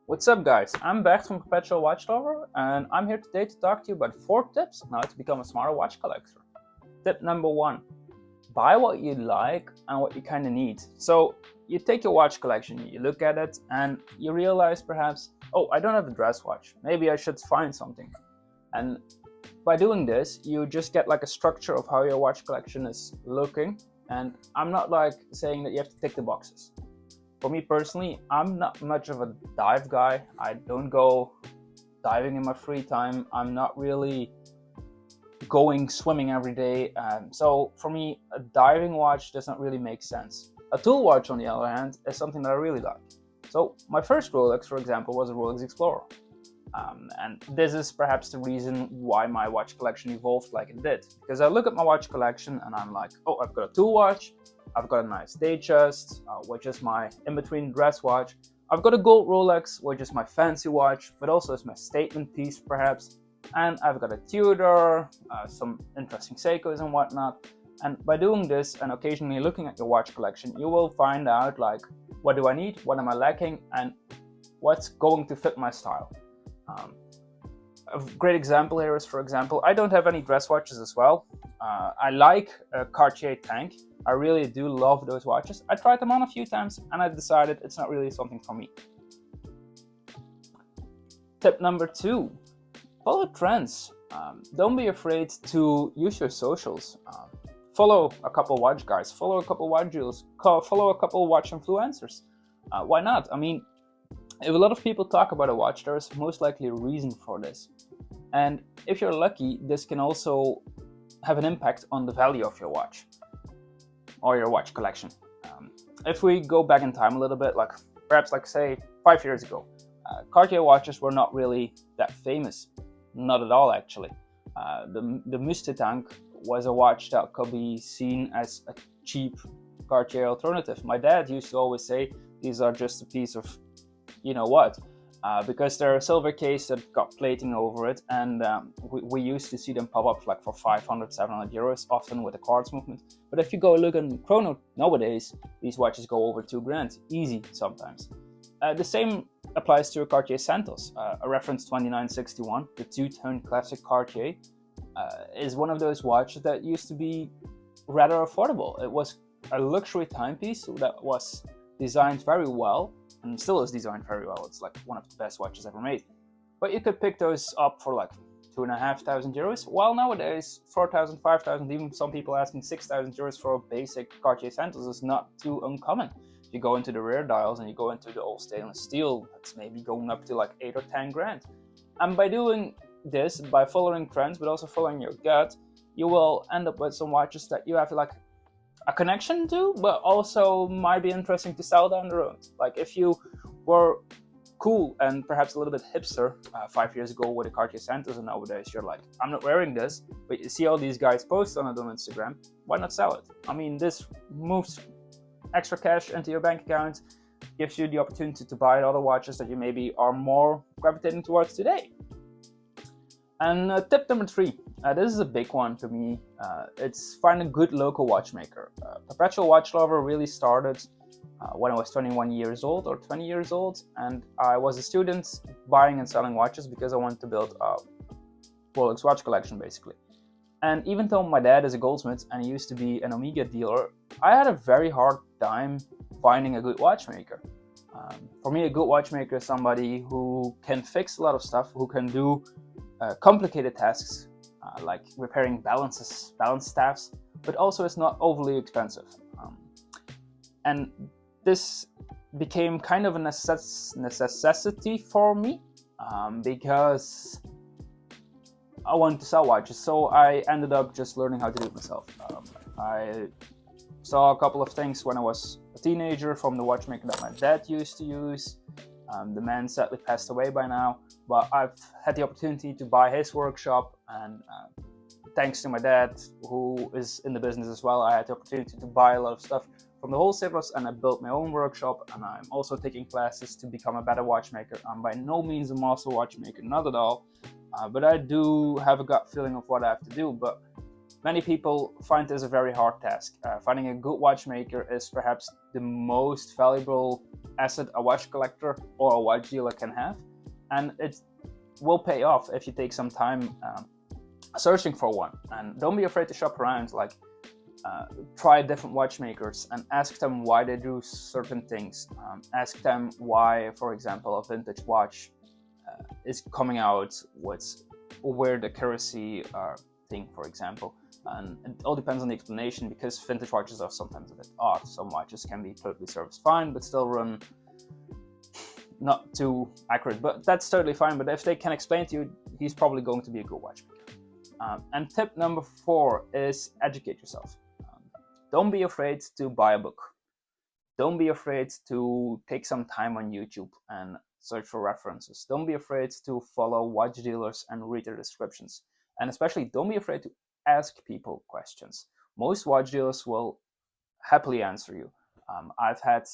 What's up, guys? I'm Bert from Perpetual Watch Lover, and I'm here today to talk to you about 4 tips on how to become a smarter watch collector. Tip number 1: buy what you like and what you kind of need. So, you take your watch collection, you look at it, and you realize perhaps, oh, I don't have a dress watch. Maybe I should find something. And by doing this, you just get like a structure of how your watch collection is looking. And I'm not like saying that you have to tick the boxes. For me personally, I'm not much of a dive guy. I don't go diving in my free time. I'm not really going swimming every day. So for me, a diving watch doesn't really make sense. A tool watch, on the other hand, is something that I really like. So my first Rolex, for example, was a Rolex Explorer. And this is perhaps the reason why my watch collection evolved like it did. Because I look at my watch collection and I'm like, oh, I've got a tool watch, I've got a nice Datejust, which is my in-between dress watch. I've got a gold Rolex, which is my fancy watch, but also is my statement piece perhaps. And I've got a Tudor, some interesting Seikos and whatnot. And by doing this and occasionally looking at your watch collection, you will find out like, what do I need, what am I lacking, and what's going to fit my style. A great example here is, for example, I don't have any dress watches as well. I like a Cartier Tank. I really do love those watches. I tried them on a few times and I decided it's not really something for me. Tip number 2, follow trends. Don't be afraid to use your socials. Follow a couple watch guys, follow a couple watch jewels, follow a couple watch influencers. Why not? I mean, if a lot of people talk about a watch, there is most likely a reason for this. And if you're lucky, this can also have an impact on the value of your watch or your watch collection. If we go back in time a little bit, like perhaps like say 5 years ago, Cartier watches were not really that famous. Not at all, actually. The Mustang Tank was a watch that could be seen as a cheap Cartier alternative. My dad used to always say these are just a piece of you know what, because they're a silver case that got plating over it, and we used to see them pop up like for 500, 700 euros, often with a quartz movement. But if you go look on Chrono nowadays, these watches go over 2 grand, easy sometimes. The same applies to a Cartier Santos. A reference 2961, the two-tone classic Cartier, is one of those watches that used to be rather affordable. It was a luxury timepiece that was designed very well, and still is designed very well. It's like one of the best watches ever made. But you could pick those up for like 2,500 euros, while nowadays 4,000, 5,000, even some people asking 6,000 euros for a basic Cartier Santos is not too uncommon. If you go into the rear dials and you go into the old stainless steel, it's maybe going up to like 8 or 10 grand. And by doing this, by following trends, but also following your gut, you will end up with some watches that you have like a connection to, but also might be interesting to sell down the road. Like if you were cool and perhaps a little bit hipster 5 years ago with a Cartier Santos, and nowadays you're like, I'm not wearing this, but you see all these guys post on it on Instagram, why not sell it? I mean, this moves extra cash into your bank account, gives you the opportunity to buy other watches that you maybe are more gravitating towards today. And tip number 3, this is a big one to me. It's find a good local watchmaker. Perpetual Watch Lover really started when I was 21 years old or 20 years old, and I was a student buying and selling watches because I wanted to build a Rolex watch collection, basically. And even though my dad is a goldsmith and he used to be an Omega dealer, I had a very hard time finding a good watchmaker. For me, a good watchmaker is somebody who can fix a lot of stuff, who can do complicated tasks like repairing balance staffs, but also it's not overly expensive. And this became kind of a necessity for me because I wanted to sell watches, so I ended up just learning how to do it myself. I saw a couple of things when I was a teenager from the watchmaker that my dad used to use. The man sadly passed away by now, but I've had the opportunity to buy his workshop, and thanks to my dad, who is in the business as well, I had the opportunity to buy a lot of stuff from the wholesalers, and I built my own workshop, and I'm also taking classes to become a better watchmaker. I'm by no means a master watchmaker, not at all, but I do have a gut feeling of what I have to do. But many people find this a very hard task. Finding a good watchmaker is perhaps the most valuable asset a watch collector or a watch dealer can have, and it will pay off if you take some time searching for one. And don't be afraid to shop around, like try different watchmakers and ask them why they do certain things. Ask them why, for example, a vintage watch is coming out with a weird accuracy thing, for example. And it all depends on the explanation, because vintage watches are sometimes a bit odd. Some watches can be totally serviced fine, but still run not too accurate. But that's totally fine. But if they can explain to you, he's probably going to be a good watchmaker. And tip number 4 is educate yourself. Don't be afraid to buy a book. Don't be afraid to take some time on YouTube and search for references. Don't be afraid to follow watch dealers and read their descriptions. And especially, don't be afraid to ask people questions. Most watch dealers will happily answer you. I've had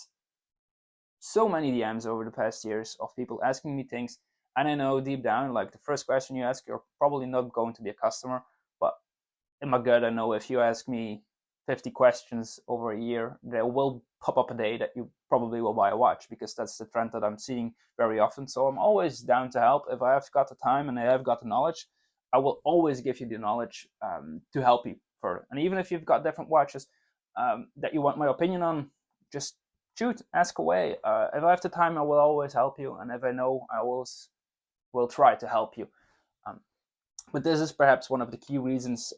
so many DMs over the past years of people asking me things, and I know deep down, like the first question you ask, you're probably not going to be a customer. But in my gut, I know if you ask me 50 questions over a year, there will pop up a day that you probably will buy a watch, because that's the trend that I'm seeing very often. So I'm always down to help. If I have got the time and I have got the knowledge, I will always give you the knowledge to help you further. And even if you've got different watches that you want my opinion on, just shoot, ask away. If I have the time, I will always help you. And if I know, I always will try to help you. But this is perhaps one of the key reasons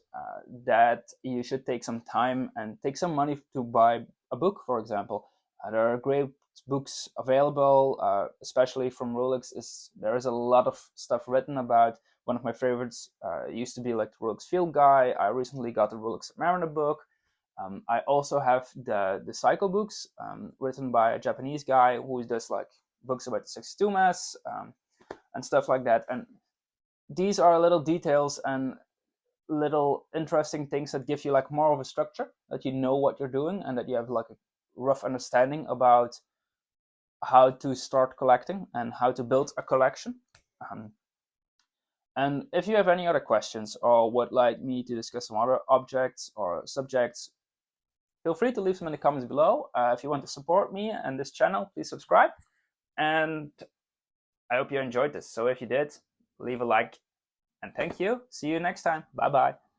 that you should take some time and take some money to buy a book, for example. There are great books available, especially from Rolex. There is a lot of stuff written about. One of my favorites used to be like the Rolex Field Guide. I recently got the Rolex Mariner book. I also have the cycle books written by a Japanese guy who does like books about the 62 mass and stuff like that. And these are little details and little interesting things that give you like more of a structure, that you know what you're doing, and that you have like a rough understanding about how to start collecting and how to build a collection. And if you have any other questions or would like me to discuss some other objects or subjects, feel free to leave them in the comments below. If you want to support me and this channel, please subscribe. And I hope you enjoyed this. So if you did, leave a like. And thank you. See you next time. Bye-bye.